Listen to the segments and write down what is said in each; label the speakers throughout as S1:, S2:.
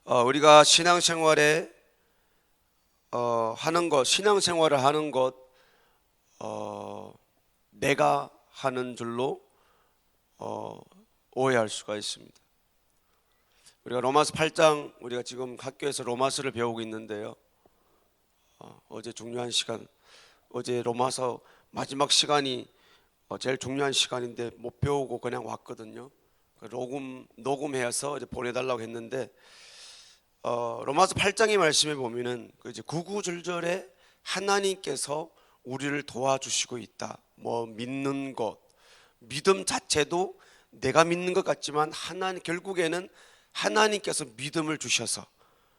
S1: 우리가 신앙생활에 하는 것, 신앙생활을 하는 것, 내가 하는 줄로 오해할 수가 있습니다. 우리가 로마서 8장, 우리가 지금 학교에서 로마서를 배우고 있는데요. 어제 중요한 시간, 어제 로마서 마지막 시간이 제일 중요한 시간인데 못 배우고 그냥 왔거든요. 녹음해서 이제 보내달라고 했는데 로마서 8장의 말씀에 보면은 이제 구구절절에 하나님께서 우리를 도와주시고 있다. 믿는 것, 믿음 자체도 내가 믿는 것 같지만 결국에는 하나님께서 믿음을 주셔서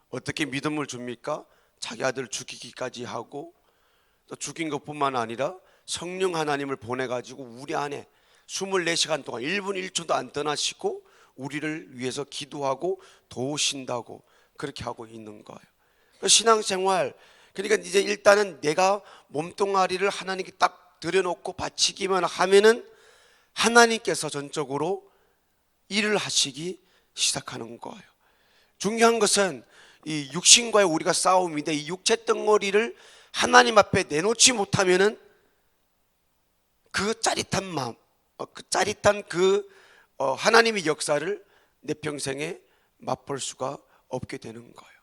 S1: 어떻게 믿음을 줍니까? 자기 아들 죽이기까지 하고 또 죽인 것뿐만 아니라 성령 하나님을 보내가지고 우리 안에 24시간 동안 1분 1초도 안 떠나시고 우리를 위해서 기도하고 도우신다고 그렇게 하고 있는 거예요. 신앙생활, 그러니까 이제 일단은 내가 몸뚱아리를 하나님께 딱 들여놓고 바치기만 하면은 하나님께서 전적으로 일을 하시기 시작하는 거예요. 중요한 것은 이 육신과의 우리가 싸움인데 이 육체 덩어리를 하나님 앞에 내놓지 못하면은 그 짜릿한 마음, 하나님의 역사를 내 평생에 맛볼 수가 없게 되는 거예요.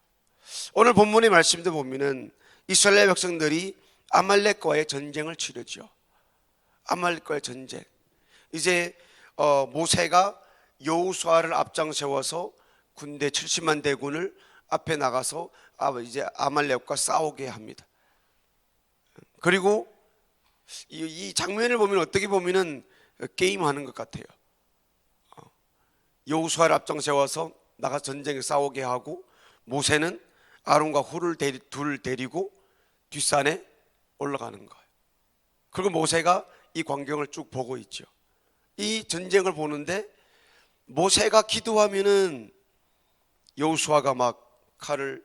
S1: 오늘 본문의 말씀도 보면은 이스라엘 백성들이 아말렉과의 전쟁을 치르죠. 아말렉과의 전쟁. 이제 모세가 여호수아를 앞장 세워서 군대 70만 대군을 앞에 나가서 이제 아말렉과 싸우게 합니다. 그리고 이 장면을 보면 어떻게 보면은 게임하는 것 같아요. 여호수아를 앞장 세워서 나가 전쟁에 싸우게 하고 모세는 아론과 훌을 둘 데리고 뒷산에 올라가는 거예요. 그리고 모세가 이 광경을 쭉 보고 있죠. 이 전쟁을 보는데 모세가 기도하면은 여호수아가 막 칼을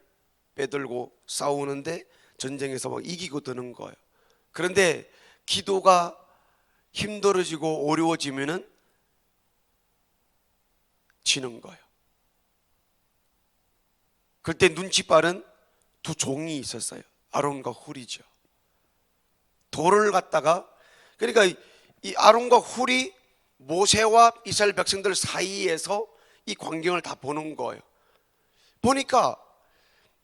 S1: 빼들고 싸우는데 전쟁에서 막 이기고 드는 거예요. 그런데 기도가 힘들어지고 어려워지면은 지는 거예요. 그때 눈치 빠른 두 종이 있었어요. 아론과 훌이죠. 돌을 갖다가, 그러니까 이 아론과 훌이 모세와 이스라엘 백성들 사이에서 이 광경을 다 보는 거예요. 보니까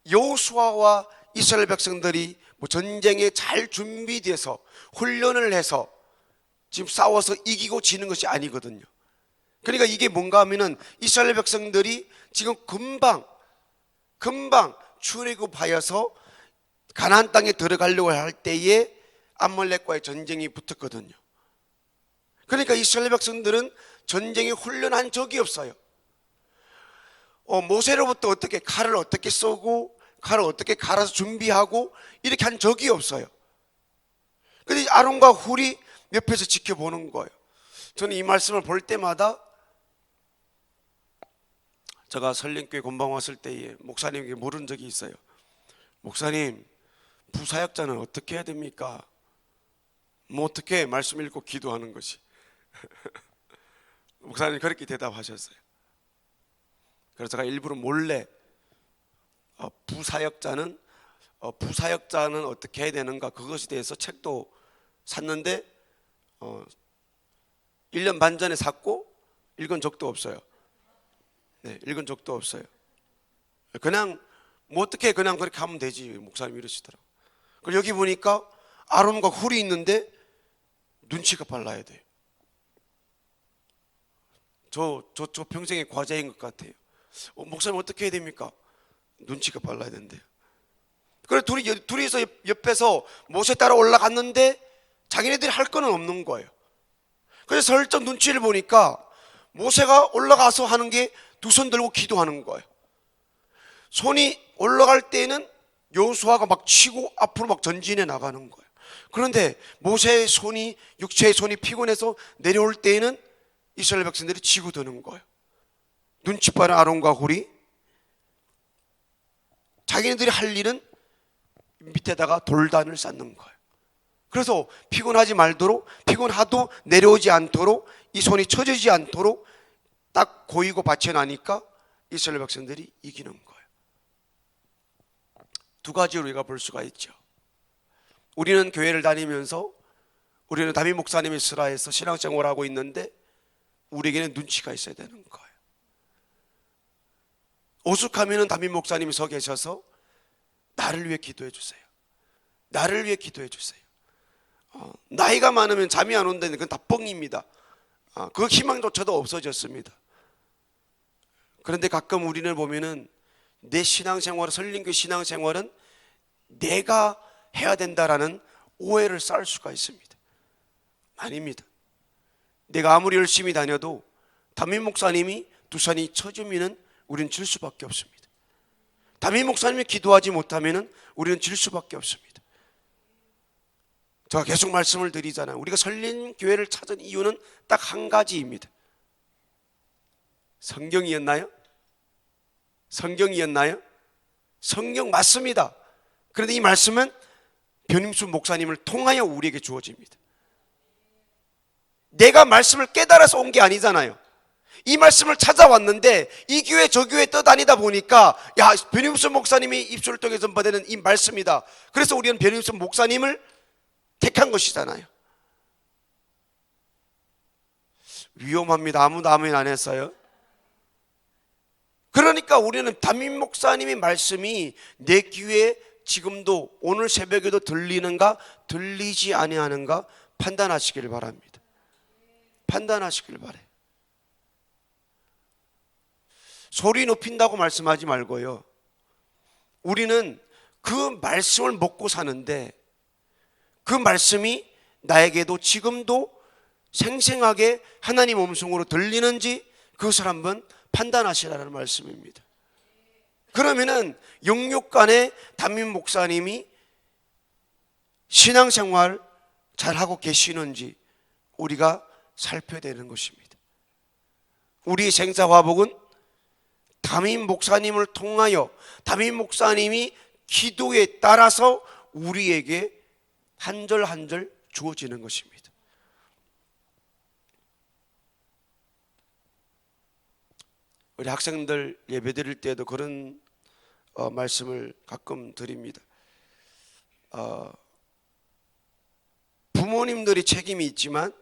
S1: 여호수아와 이스라엘 백성들이 전쟁에 잘 준비돼서 훈련을 해서 지금 싸워서 이기고 지는 것이 아니거든요. 그러니까 이게 뭔가 하면은 이스라엘 백성들이 지금 금방 출애굽하여서 가나안 땅에 들어가려고 할 때에 아말렉과의 전쟁이 붙었거든요. 그러니까 이스라엘 백성들은 전쟁에 훈련한 적이 없어요. 모세로부터 어떻게 칼을 어떻게 쏘고 칼을 어떻게 갈아서 준비하고 이렇게 한 적이 없어요. 그런데 아론과 훌이 옆에서 지켜보는 거예요. 저는 이 말씀을 볼 때마다 제가 설림교회 본방 왔을 때에 목사님에게 물은 적이 있어요. 목사님, 부사역자는 어떻게 해야 됩니까? 어떻게 말씀 읽고 기도하는 것이. 목사님이 그렇게 대답하셨어요. 그래서 제가 일부러 몰래 부사역자는 어떻게 해야 되는가 그것에 대해서 책도 샀는데 1년 반 전에 샀고 읽은 적도 없어요. 네, 읽은 적도 없어요. 그냥 어떻게 그냥 그렇게 하면 되지, 목사님이 이러시더라고요. 그리고 여기 보니까 아론과 훌이 있는데 눈치가 빨라야 돼요. 저 평생의 과제인 것 같아요. 목사님 어떻게 해야 됩니까? 눈치가 빨라야 된대요. 그래 둘이서 옆에서 모세 따라 올라갔는데 자기네들이 할 거는 없는 거예요. 그래서 슬쩍 눈치를 보니까 모세가 올라가서 하는 게 두 손 들고 기도하는 거예요. 손이 올라갈 때는 여호수아가 막 치고 앞으로 막 전진해 나가는 거예요. 그런데 모세의 손이, 육체의 손이 피곤해서 내려올 때에는 이스라엘 백성들이 지고 드는 거예요. 눈치 빠른 아론과 훌이 자기네들이 할 일은 밑에다가 돌단을 쌓는 거예요. 그래서 피곤하지 말도록, 피곤하도 내려오지 않도록, 이 손이 처지지 않도록 딱 고이고 받쳐나니까 이스라엘 백성들이 이기는 거예요. 두 가지로 우리가 볼 수가 있죠. 우리는 교회를 다니면서 우리는 담임 목사님이 스라에서 신앙생활을 하고 있는데 우리에게는 눈치가 있어야 되는 거예요. 오죽하면 담임 목사님이 서 계셔서 나를 위해 기도해 주세요, 나를 위해 기도해 주세요. 나이가 많으면 잠이 안 온다는 그건 다 뻥입니다. 그 희망조차도 없어졌습니다. 그런데 가끔 우리를 보면은 내 신앙생활, 설린교 신앙생활은 내가 해야 된다라는 오해를 쌓을 수가 있습니다. 아닙니다. 내가 아무리 열심히 다녀도 담임 목사님이 두산이 쳐주면은 우리는 질 수밖에 없습니다. 담임 목사님이 기도하지 못하면은 우리는 질 수밖에 없습니다. 제가 계속 말씀을 드리잖아요. 우리가 설린 교회를 찾은 이유는 딱 한 가지입니다. 성경이었나요? 성경이었나요? 성경 맞습니다. 그런데 이 말씀은 변임수 목사님을 통하여 우리에게 주어집니다. 내가 말씀을 깨달아서 온 게 아니잖아요. 이 말씀을 찾아왔는데 이 교회 저 교회 떠다니다 보니까 야, 변임수 목사님이 입술을 통해 전파되는 이 말씀이다. 그래서 우리는 변임수 목사님을 택한 것이잖아요. 위험합니다. 아무도 아멘 안 했어요. 그러니까 우리는 담임 목사님의 말씀이 내 귀에 지금도 오늘 새벽에도 들리는가 들리지 아니하는가 판단하시길 바랍니다. 판단하시길 바래요. 소리 높인다고 말씀하지 말고요. 우리는 그 말씀을 먹고 사는데 그 말씀이 나에게도 지금도 생생하게 하나님 음성으로 들리는지 그것을 한번 판단하시라는 말씀입니다. 그러면은 영육간에 담임 목사님이 신앙생활 잘하고 계시는지 우리가 살펴야 되는 것입니다. 우리의 생사화복은 담임 목사님을 통하여 담임 목사님이 기도에 따라서 우리에게 한 절 한 절 주어지는 것입니다. 우리 학생들 예배 드릴 때도 그런 말씀을 가끔 드립니다. 부모님들이 책임이 있지만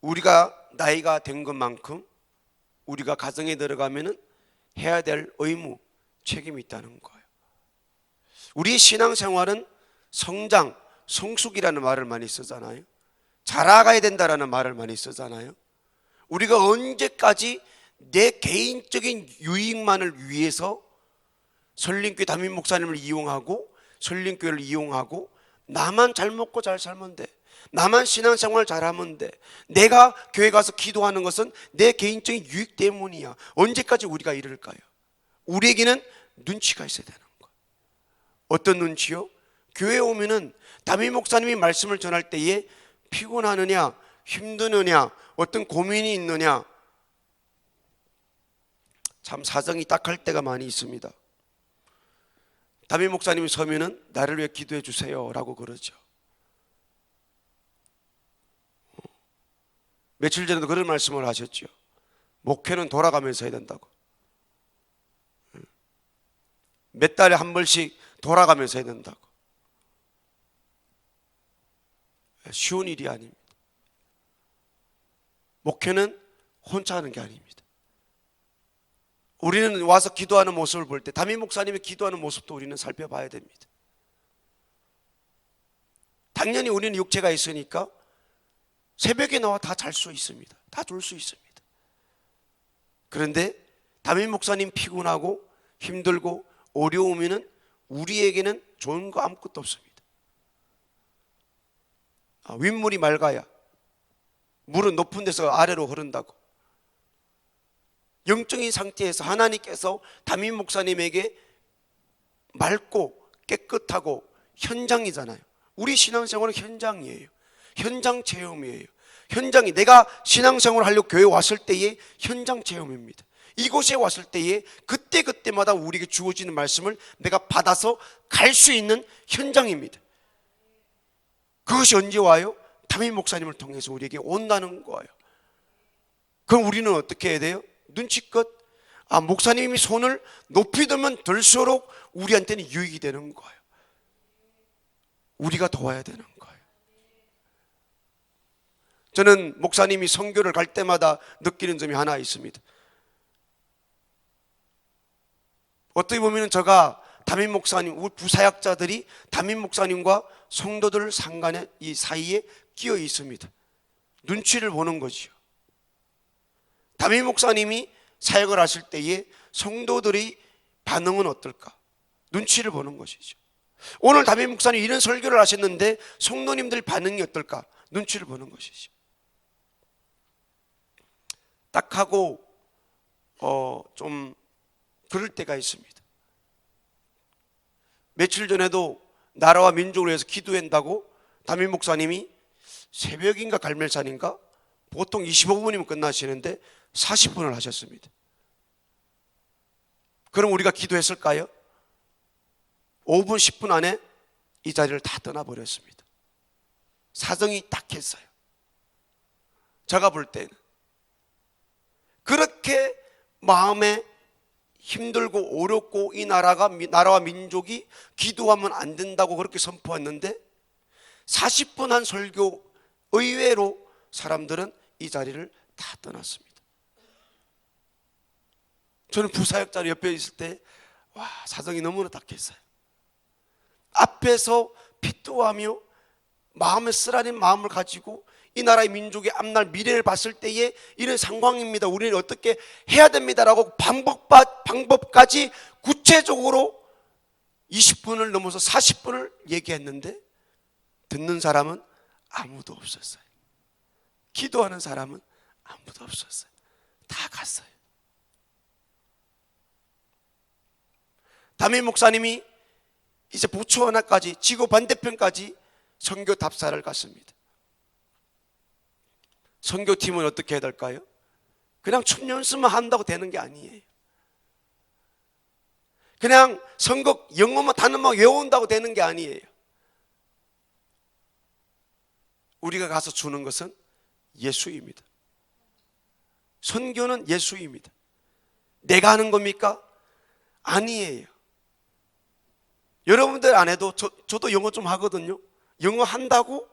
S1: 우리가 나이가 된 것만큼 우리가 가정에 들어가면은 해야 될 의무, 책임이 있다는 거예요. 우리의 신앙생활은 성장, 성숙이라는 말을 많이 쓰잖아요. 자라가야 된다라는 말을 많이 쓰잖아요. 우리가 언제까지 내 개인적인 유익만을 위해서 설린교회 담임 목사님을 이용하고 설린교회를 이용하고 나만 잘 먹고 잘 살면 돼, 나만 신앙생활 잘하면 돼, 내가 교회 가서 기도하는 것은 내 개인적인 유익 때문이야. 언제까지 우리가 이럴까요? 우리에게는 눈치가 있어야 되는 거예요. 어떤 눈치요? 교회에 오면은 담임 목사님이 말씀을 전할 때에 피곤하느냐 힘드느냐 어떤 고민이 있느냐 참 사정이 딱할 때가 많이 있습니다. 담임 목사님이 서면은 나를 위해 기도해 주세요 라고 그러죠. 며칠 전에도 그런 말씀을 하셨죠. 목회는 돌아가면서 해야 된다고. 몇 달에 한 번씩 돌아가면서 해야 된다고. 쉬운 일이 아닙니다. 목회는 혼자 하는 게 아닙니다. 우리는 와서 기도하는 모습을 볼 때 담임 목사님이 기도하는 모습도 우리는 살펴봐야 됩니다. 당연히 우리는 육체가 있으니까 새벽에 나와 다 잘 수 있습니다. 다 졸 수 있습니다. 그런데 담임 목사님 피곤하고 힘들고 어려우면은 우리에게는 좋은 거 아무것도 없습니다. 윗물이 맑아야 물은 높은 데서 아래로 흐른다고. 영적인 상태에서 하나님께서 담임 목사님에게 맑고 깨끗하고 현장이잖아요. 우리 신앙생활은 현장이에요. 현장 체험이에요. 현장이 내가 신앙생활을 하려고 교회에 왔을 때의 현장 체험입니다. 이곳에 왔을 때에 그때그때마다 우리에게 주어지는 말씀을 내가 받아서 갈 수 있는 현장입니다. 그것이 언제 와요? 담임 목사님을 통해서 우리에게 온다는 거예요. 그럼 우리는 어떻게 해야 돼요? 눈치껏 목사님이 손을 높이 들면 들수록 우리한테는 유익이 되는 거예요. 우리가 도와야 되는 거예요. 저는 목사님이 선교를 갈 때마다 느끼는 점이 하나 있습니다. 어떻게 보면 제가 담임 목사님, 우리 부사역자들이 담임 목사님과 성도들 상간에 이 사이에 끼어 있습니다. 눈치를 보는 거지요. 담임 목사님이 사역을 하실 때에 성도들의 반응은 어떨까? 눈치를 보는 것이죠. 오늘 담임 목사님 이런 설교를 하셨는데 성도님들 반응이 어떨까? 눈치를 보는 것이죠. 딱 하고 좀 그럴 때가 있습니다. 며칠 전에도 나라와 민족을 위해서 기도한다고 담임 목사님이 새벽인가 갈멜산인가 보통 25분이면 끝나시는데 40분을 하셨습니다. 그럼 우리가 기도했을까요? 5분 10분 안에 이 자리를 다 떠나버렸습니다. 사정이 딱했어요. 제가 볼 때는 그렇게 마음에 힘들고 어렵고 이 나라와 민족이 기도하면 안 된다고 그렇게 선포했는데 40분 한 설교 의외로 사람들은 이 자리를 다 떠났습니다. 저는 부사역자로 옆에 있을 때 사정이 너무나 딱했어요. 앞에서 피토하며 마음에 쓰라린 마음을 가지고 이 나라의 민족의 앞날 미래를 봤을 때에 이런 상황입니다. 우리는 어떻게 해야 됩니다라고 방법까지 구체적으로 20분을 넘어서 40분을 얘기했는데 듣는 사람은 아무도 없었어요. 기도하는 사람은 아무도 없었어요. 다 갔어요. 담임 목사님이 이제 부처 하나까지 지구 반대편까지 선교 답사를 갔습니다. 선교팀은 어떻게 해야 될까요? 그냥 춤 연습만 한다고 되는 게 아니에요. 그냥 선거 영어만 단어만 외운다고 되는 게 아니에요. 우리가 가서 주는 것은 예수입니다. 선교는 예수입니다. 내가 하는 겁니까? 아니에요. 여러분들 안 해도 저도 영어 좀 하거든요. 영어 한다고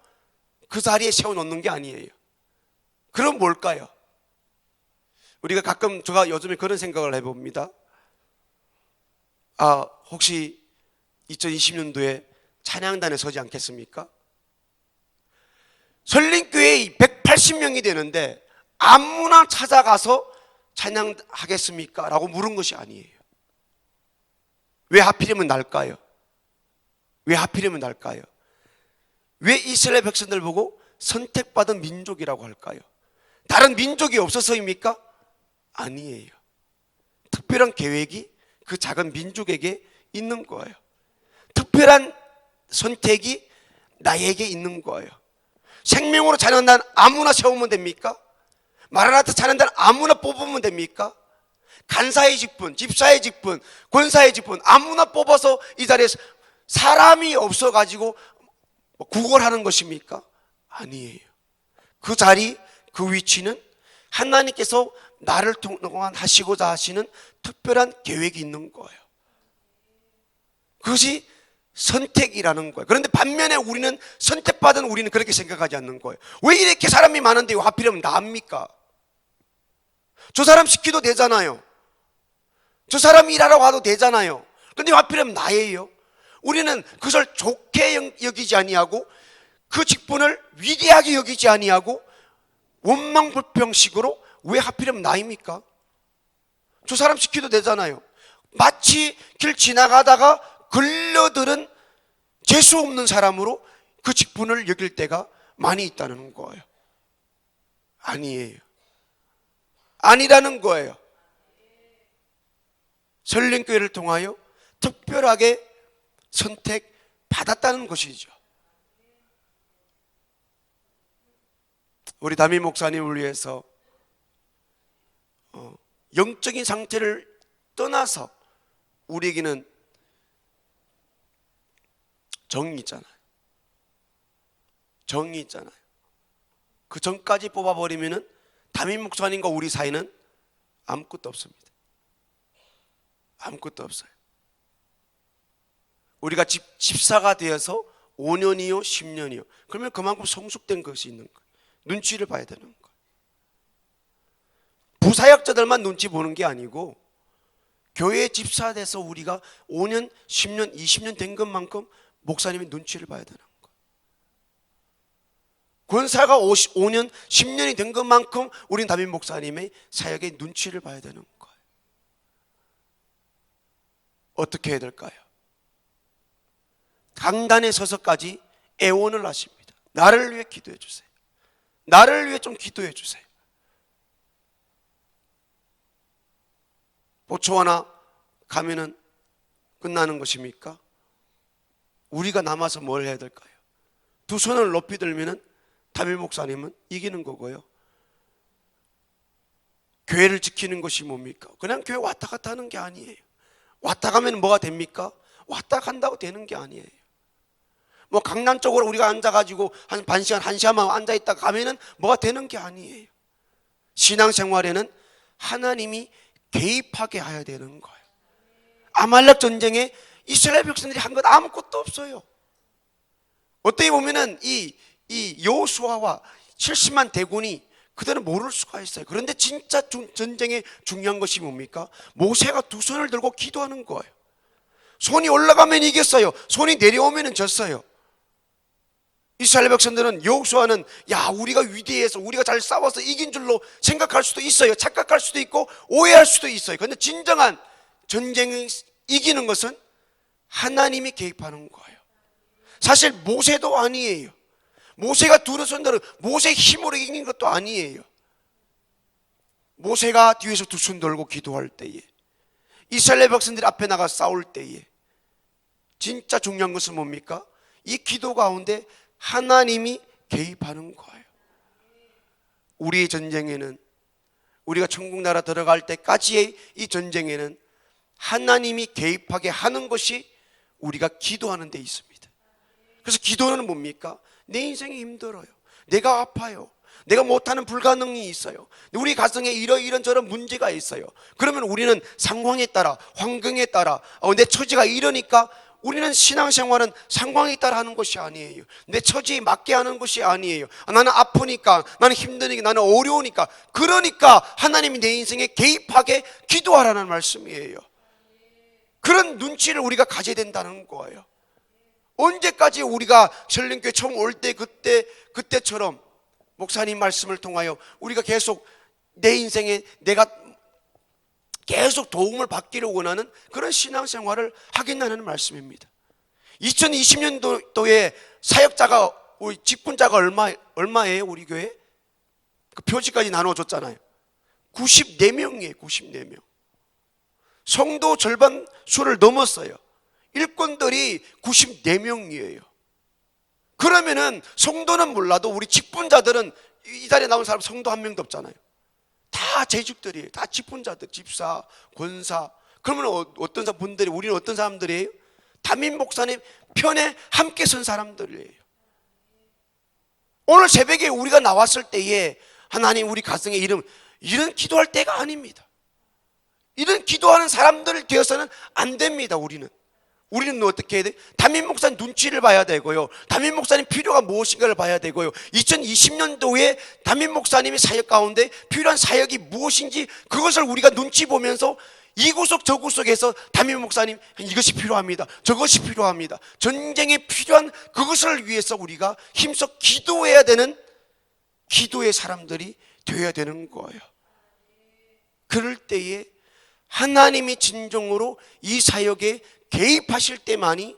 S1: 그 자리에 세워놓는 게 아니에요. 그럼 뭘까요? 우리가 가끔 제가 요즘에 그런 생각을 해봅니다. 혹시 2020년도에 찬양단에 서지 않겠습니까? 설린교회에 180명이 되는데 아무나 찾아가서 찬양하겠습니까? 라고 물은 것이 아니에요. 왜 하필이면 날까요? 왜 하필이면 날까요? 왜 이스라엘 백성들 보고 선택받은 민족이라고 할까요? 다른 민족이 없어서입니까? 아니에요. 특별한 계획이 그 작은 민족에게 있는 거예요. 특별한 선택이 나에게 있는 거예요. 생명으로 찬양단 아무나 세우면 됩니까? 마라나타 찬양단 아무나 뽑으면 됩니까? 간사의 직분, 집사의 직분, 권사의 직분 아무나 뽑아서 이 자리에서 사람이 없어가지고 구걸하는 것입니까? 아니에요. 그 자리, 그 위치는 하나님께서 나를 통하시고자 하시는 특별한 계획이 있는 거예요. 그것이 선택이라는 거예요. 그런데 반면에 우리는 선택받은 우리는 그렇게 생각하지 않는 거예요. 왜 이렇게 사람이 많은데 하필이면 나입니까? 저 사람 시키도 되잖아요. 저 사람이 일하라고 하도 되잖아요. 그런데 하필이면 나예요. 우리는 그것을 좋게 여기지 아니하고 그 직분을 위대하게 여기지 아니하고 원망불평식으로 왜 하필이면 나입니까? 저 사람 시키도 되잖아요. 마치 길 지나가다가 걸려들은 재수 없는 사람으로 그 직분을 여길 때가 많이 있다는 거예요. 아니에요. 아니라는 거예요. 설린교회를 통하여 특별하게 선택받았다는 것이죠. 우리 담임 목사님을 위해서 영적인 상태를 떠나서 우리에게는 정이 있잖아요. 정이 있잖아요. 그 정까지 뽑아버리면은 담임 목사님과 우리 사이는 아무것도 없습니다. 아무것도 없어요. 우리가 집사가 되어서 5년이요 10년이요 그러면 그만큼 성숙된 것이 있는 거예요. 눈치를 봐야 되는 거예요. 부사역자들만 눈치 보는 게 아니고 교회 집사 돼서 우리가 5년 10년 20년 된 것만큼 목사님이 눈치를 봐야 되는 거예요. 권사가 5년 10년이 된 것만큼 우린 담임 목사님의 사역의 눈치를 봐야 되는 거예요. 어떻게 해야 될까요? 강단에 서서까지 애원을 하십니다. 나를 위해 기도해 주세요. 나를 위해 좀 기도해 주세요. 보초하나 가면은 끝나는 것입니까? 우리가 남아서 뭘 해야 될까요? 두 손을 높이 들면은 담임 목사님은 이기는 거고요. 교회를 지키는 것이 뭡니까? 그냥 교회 왔다 갔다 하는 게 아니에요. 왔다 가면 뭐가 됩니까? 왔다 간다고 되는 게 아니에요. 뭐 강남 쪽으로 우리가 앉아가지고 한 반 시간, 한 시간만 앉아있다 가면은 뭐가 되는 게 아니에요. 신앙생활에는 하나님이 개입하게 해야 되는 거예요. 아말렉 전쟁에 이스라엘 백성들이 한 것 아무것도 없어요. 어떻게 보면은 이 여호수아와 70만 대군이 그들은 모를 수가 있어요. 그런데 진짜 전쟁에 중요한 것이 뭡니까? 모세가 두 손을 들고 기도하는 거예요. 손이 올라가면 이겼어요. 손이 내려오면 졌어요. 이스라엘 백성들은 여호수아는 야 우리가 위대해서 우리가 잘 싸워서 이긴 줄로 생각할 수도 있어요. 착각할 수도 있고 오해할 수도 있어요. 그런데 진정한 전쟁을 이기는 것은 하나님이 개입하는 거예요. 사실 모세도 아니에요. 모세가 두 손들어 모세의 힘으로 이긴 것도 아니에요. 모세가 뒤에서 두 손 들고 기도할 때에 이스라엘 백성들이 앞에 나가 싸울 때에 진짜 중요한 것은 뭡니까? 이 기도 가운데 하나님이 개입하는 거예요. 우리의 전쟁에는 우리가 천국 나라 들어갈 때까지의 이 전쟁에는 하나님이 개입하게 하는 것이 우리가 기도하는 데 있습니다. 그래서 기도는 뭡니까? 내 인생이 힘들어요. 내가 아파요. 내가 못하는 불가능이 있어요. 우리 가정에 이런저런 문제가 있어요. 그러면 우리는 상황에 따라 환경에 따라 내 처지가 이러니까 우리는 신앙생활은 상황에 따라 하는 것이 아니에요. 내 처지에 맞게 하는 것이 아니에요. 나는 아프니까, 나는 힘드니까, 나는 어려우니까, 그러니까 하나님이 내 인생에 개입하게 기도하라는 말씀이에요. 그런 눈치를 우리가 가져야 된다는 거예요. 언제까지 우리가 설린교회 처음 올 때 그때처럼 목사님 말씀을 통하여 우리가 계속 내 인생에 내가 계속 도움을 받기를 원하는 그런 신앙생활을 하겠다는 말씀입니다. 2020년도에 사역자가 우리 직분자가 얼마예요? 우리 교회? 그 표지까지 나눠줬잖아요. 94명이에요. 94명. 성도 절반 수를 넘었어요. 일꾼들이 94명이에요. 그러면은 성도는 몰라도 우리 직분자들은 이 자리에 나온 사람 성도 한 명도 없잖아요. 다 재직들이에요. 다 직분자들, 집사, 권사. 그러면 어떤 분들이, 우리는 어떤 사람들이에요? 담임 목사님 편에 함께 선 사람들이에요. 오늘 새벽에 우리가 나왔을 때에 하나님 우리 가정에 이런 기도할 때가 아닙니다. 이런 기도하는 사람들 되어서는 안 됩니다. 우리는 어떻게 해야 돼? 담임 목사님 눈치를 봐야 되고요. 담임 목사님 필요가 무엇인가를 봐야 되고요. 2020년도에 담임 목사님의 사역 가운데 필요한 사역이 무엇인지 그것을 우리가 눈치 보면서 이 구석 저 구석에서 담임 목사님 이것이 필요합니다. 저것이 필요합니다. 전쟁에 필요한 그것을 위해서 우리가 힘써 기도해야 되는 기도의 사람들이 되어야 되는 거예요. 그럴 때에 하나님이 진정으로 이 사역에 개입하실 때만이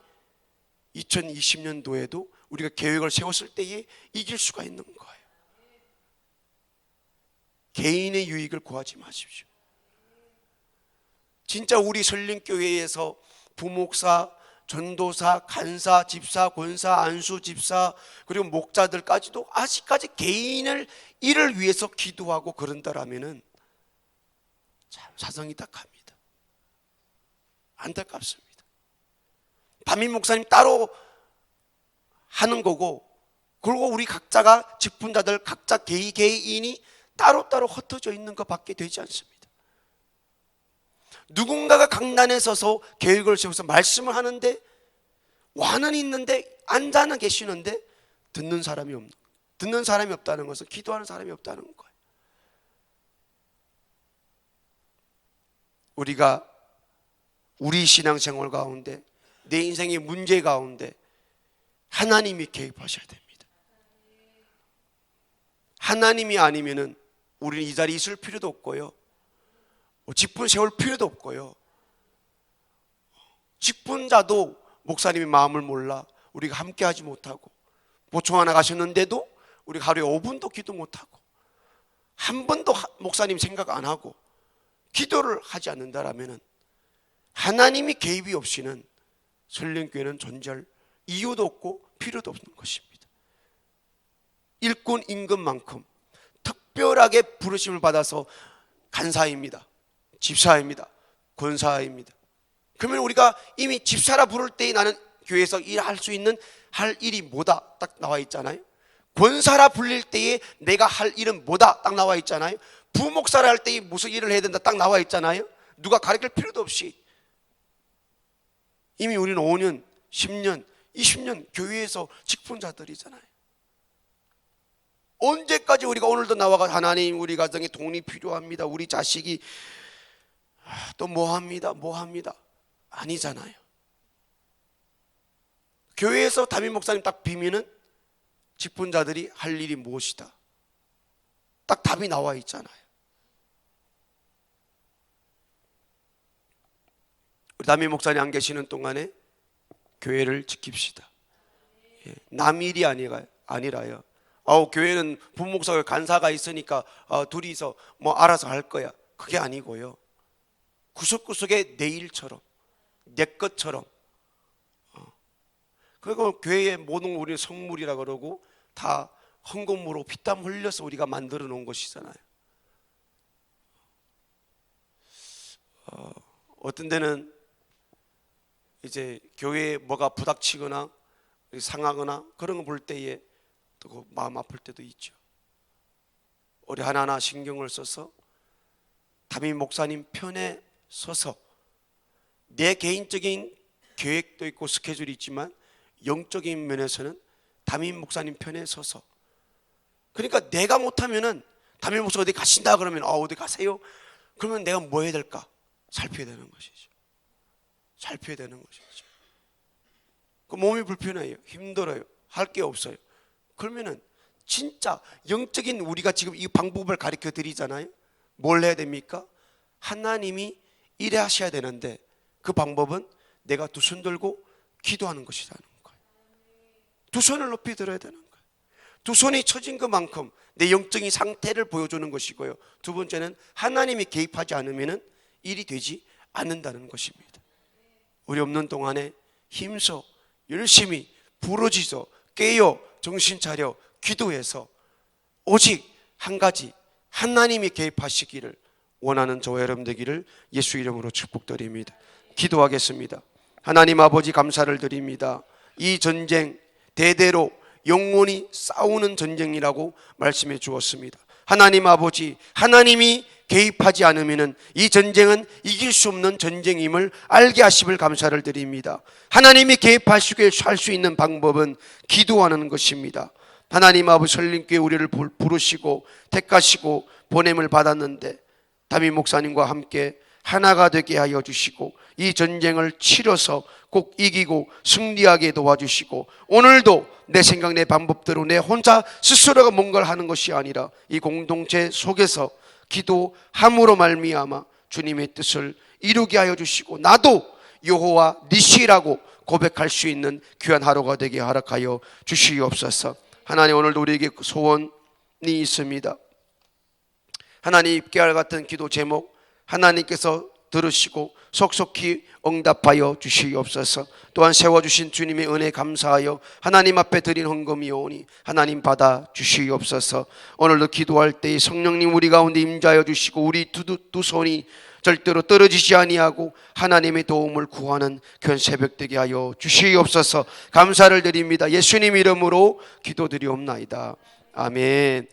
S1: 2020년도에도 우리가 계획을 세웠을 때에 이길 수가 있는 거예요. 개인의 유익을 구하지 마십시오. 진짜 우리 설린교회에서 부목사, 전도사, 간사, 집사, 권사, 안수, 집사 그리고 목자들까지도 아직까지 개인을 일을 위해서 기도하고 그런다라면은 참 사정이 딱합니다. 안타깝습니다. 담임 목사님 따로 하는 거고, 그리고 우리 각자가 직분자들 각자 개인이 따로따로 흩어져 있는 것밖에 되지 않습니다. 누군가가 강단에 서서 계획을 세워서 말씀을 하는데 와는 있는데 앉아는 계시는데 듣는 사람이 없다는 것은 기도하는 사람이 없다는 거예요. 우리가 우리 신앙생활 가운데 내 인생의 문제 가운데 하나님이 개입하셔야 됩니다. 하나님이 아니면은 우리는 이 자리에 있을 필요도 없고요, 직분 세울 필요도 없고요, 직분자도 목사님의 마음을 몰라 우리가 함께 하지 못하고, 보충 하나 가셨는데도 우리가 하루에 5분도 기도 못하고 한 번도 목사님 생각 안 하고 기도를 하지 않는다라면 하나님이 개입이 없이는 설령교회는 존재할 이유도 없고 필요도 없는 것입니다. 일꾼 임금만큼 특별하게 부르심을 받아서 간사입니다, 집사입니다, 권사입니다. 그러면 우리가 이미 집사라 부를 때 나는 교회에서 일할 수 있는 할 일이 뭐다 딱 나와 있잖아요. 권사라 불릴 때에 내가 할 일은 뭐다 딱 나와 있잖아요. 부목사라 할 때에 무슨 일을 해야 된다 딱 나와 있잖아요. 누가 가르칠 필요도 없이 이미 우리는 5년, 10년, 20년 교회에서 직분자들이잖아요. 언제까지 우리가 오늘도 나와가 하나님 우리 가정에 돈이 필요합니다, 우리 자식이 또 뭐합니다 아니잖아요. 교회에서 담임 목사님 딱 비면은 직분자들이 할 일이 무엇이다 딱 답이 나와 있잖아요. 우리 담임 목사님 안 계시는 동안에 교회를 지킵시다. 남 일이 아니라요. 교회는 부목사가 간사가 있으니까 둘이서 뭐 알아서 할 거야, 그게 아니고요. 구석구석에 내 일처럼 내 것처럼 그리고 교회의 모든 우리는 성물이라 그러고 다 헌금으로 피땀 흘려서 우리가 만들어 놓은 것이잖아요. 어떤 데는 이제 교회에 뭐가 부닥치거나 상하거나 그런 거 볼 때에 또 마음 아플 때도 있죠. 우리 하나하나 신경을 써서 담임 목사님 편에 서서 내 개인적인 계획도 있고 스케줄이 있지만 영적인 면에서는 담임 목사님 편에 서서, 그러니까 내가 못하면은 담임 목사 어디 가신다 그러면 어디 가세요? 그러면 내가 뭐 해야 될까? 살펴야 되는 것이죠. 살펴야 되는 것이죠. 그 몸이 불편해요, 힘들어요, 할 게 없어요. 그러면은 진짜 영적인 우리가 지금 이 방법을 가르쳐 드리잖아요. 뭘 해야 됩니까? 하나님이 이래 하셔야 되는데 그 방법은 내가 두 손 들고 기도하는 것이라는 거예요. 두 손을 높이 들어야 되는 거예요. 두 손이 처진 것만큼 내 영적인 상태를 보여주는 것이고요. 두 번째는 하나님이 개입하지 않으면 일이 되지 않는다는 것입니다. 우리 없는 동안에 힘써 열심히 부르짖어 깨어 정신 차려 기도해서 오직 한 가지, 하나님이 개입하시기를 원하는 저와 여러분 되기를 예수 이름으로 축복드립니다. 기도하겠습니다. 하나님 아버지 감사를 드립니다. 이 전쟁 대대로 영원히 싸우는 전쟁이라고 말씀해 주었습니다. 하나님 아버지, 하나님이 개입하지 않으면 이 전쟁은 이길 수 없는 전쟁임을 알게 하심을 감사를 드립니다. 하나님이 개입하시게 할 수 있는 방법은 기도하는 것입니다. 하나님 아버지, 설림교회 우리를 부르시고 택하시고 보냄을 받았는데 담임 목사님과 함께 하나가 되게 하여 주시고 이 전쟁을 치러서 꼭 이기고 승리하게 도와주시고, 오늘도 내 생각 내 방법대로 내 혼자 스스로가 뭔가를 하는 것이 아니라 이 공동체 속에서 기도함으로 말미암아 주님의 뜻을 이루게 하여 주시고 나도 여호와 니시라고 고백할 수 있는 귀한 하루가 되게 허락하여 주시옵소서. 하나님, 오늘도 우리에게 소원이 있습니다. 하나님, 깨알 같은 기도 제목 하나님께서 들으시고 속속히 응답하여 주시옵소서. 또한 세워주신 주님의 은혜 감사하여 하나님 앞에 드린 헌금이오니 하나님 받아 주시옵소서. 오늘도 기도할 때 성령님 우리 가운데 임재하여 주시고 우리 두 손이 절대로 떨어지지 아니하고 하나님의 도움을 구하는 그 새벽 되게 하여 주시옵소서. 감사를 드립니다. 예수님 이름으로 기도드리옵나이다. 아멘.